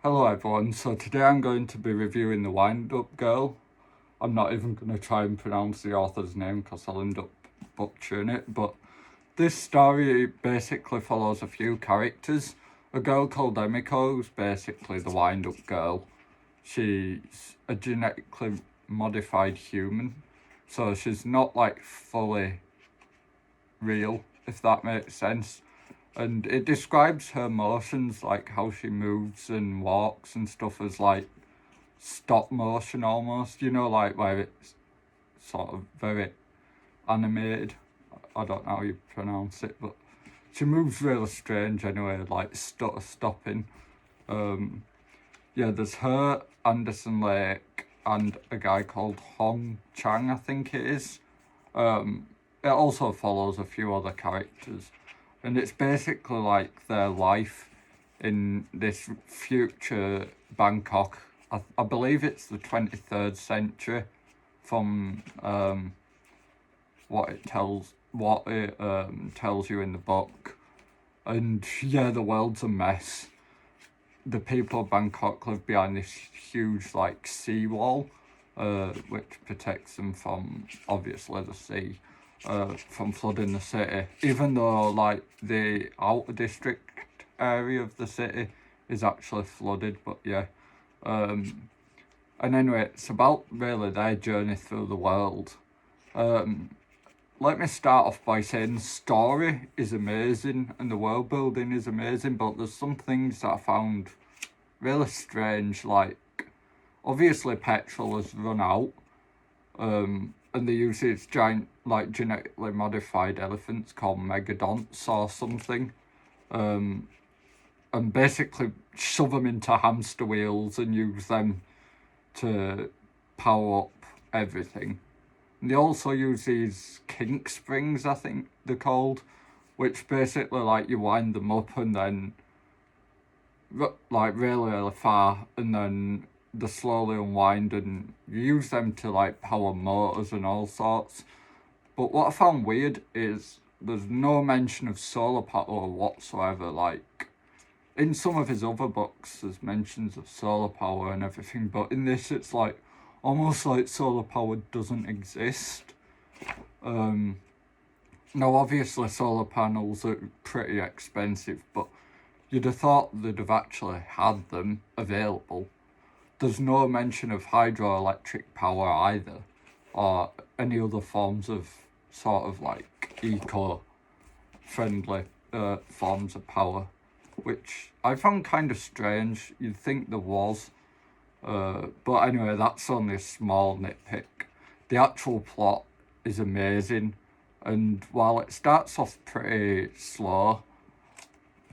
Hello everyone, so today I'm going to be reviewing the Windup Girl. I'm not even going to try and pronounce the author's name because I'll end up butchering it, but this story basically follows a few characters. A girl called Emiko, who's basically the Windup Girl. She's a genetically modified human, so she's not like fully real, if that makes sense. And it describes her motions, like how she moves and walks and stuff, as like stop motion almost, you know, like where it's sort of very animated. I don't know how you pronounce it, but she moves really strange anyway, like stopping. Yeah, there's her, Anderson Lake, and a guy called Hong Chang, I think it is. It also follows a few other characters. And it's basically like their life in this future Bangkok. I believe it's the 23rd century from what it tells you in the book. And yeah, the world's a mess. The people of Bangkok live behind this huge like seawall, which protects them from obviously the sea. From flooding the city, even though like the outer district area of the city is actually flooded, but yeah. And anyway, it's about really their journey through the world. Let me start off by saying the story is amazing and the world building is amazing, but there's some things that I found really strange, like obviously petrol has run out. And they use these giant, like, genetically modified elephants called megadonts or something. And basically shove them into hamster wheels and use them to power up everything. And they also use these kink springs, I think they're called, which basically, like, you wind them up and then, like, really, really far, and then they slowly unwind, and you use them to like power motors and all sorts. But what I found weird is there's no mention of solar power whatsoever. Like in some of his other books there's mentions of solar power and everything, but in this it's like almost like solar power doesn't exist. Now obviously solar panels are pretty expensive, but you'd have thought they'd have actually had them available. There's no mention of hydroelectric power either, or any other forms of sort of like eco-friendly forms of power, which I found kind of strange. You'd think there was, but anyway, that's only a small nitpick. The actual plot is amazing, and while it starts off pretty slow,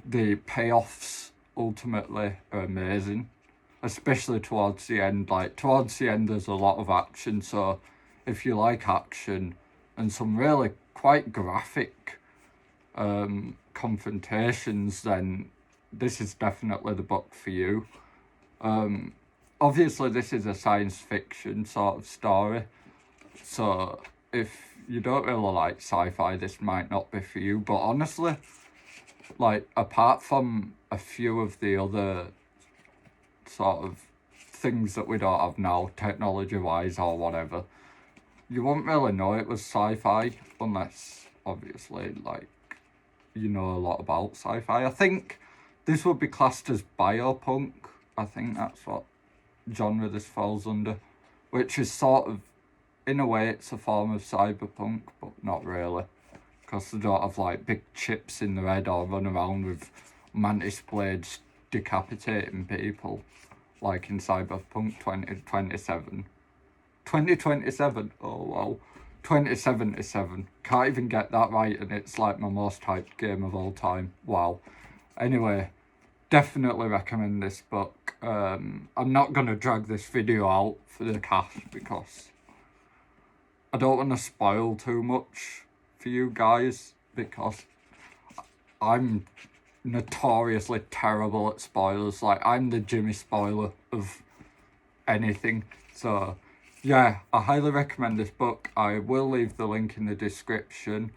the payoffs ultimately are amazing. Especially towards the end. Like towards the end there's a lot of action, so if you like action and some really quite graphic confrontations, then this is definitely the book for you. Obviously this is a science fiction sort of story, so if you don't really like sci-fi this might not be for you, but honestly, like apart from a few of the other sort of things that we don't have now, technology-wise or whatever, you won't really know it was sci-fi unless, obviously, like, you know a lot about sci-fi. I think this would be classed as biopunk. I think that's what genre this falls under, which is sort of, in a way, it's a form of cyberpunk, but not really, because they don't have, like, big chips in their head or run around with mantis blades decapitating people like in Cyberpunk 2027. 2027? Oh wow. 2077. Can't even get that right, and it's like my most hyped game of all time. Wow. Anyway, definitely recommend this book. I'm not going to drag this video out for the cast because I don't want to spoil too much for you guys, because I'm notoriously terrible at spoilers. Like, I'm the Jimmy spoiler of anything. So yeah, I highly recommend this book. I will leave the link in the description,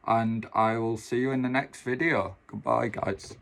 and I will see you in the next video. Goodbye guys.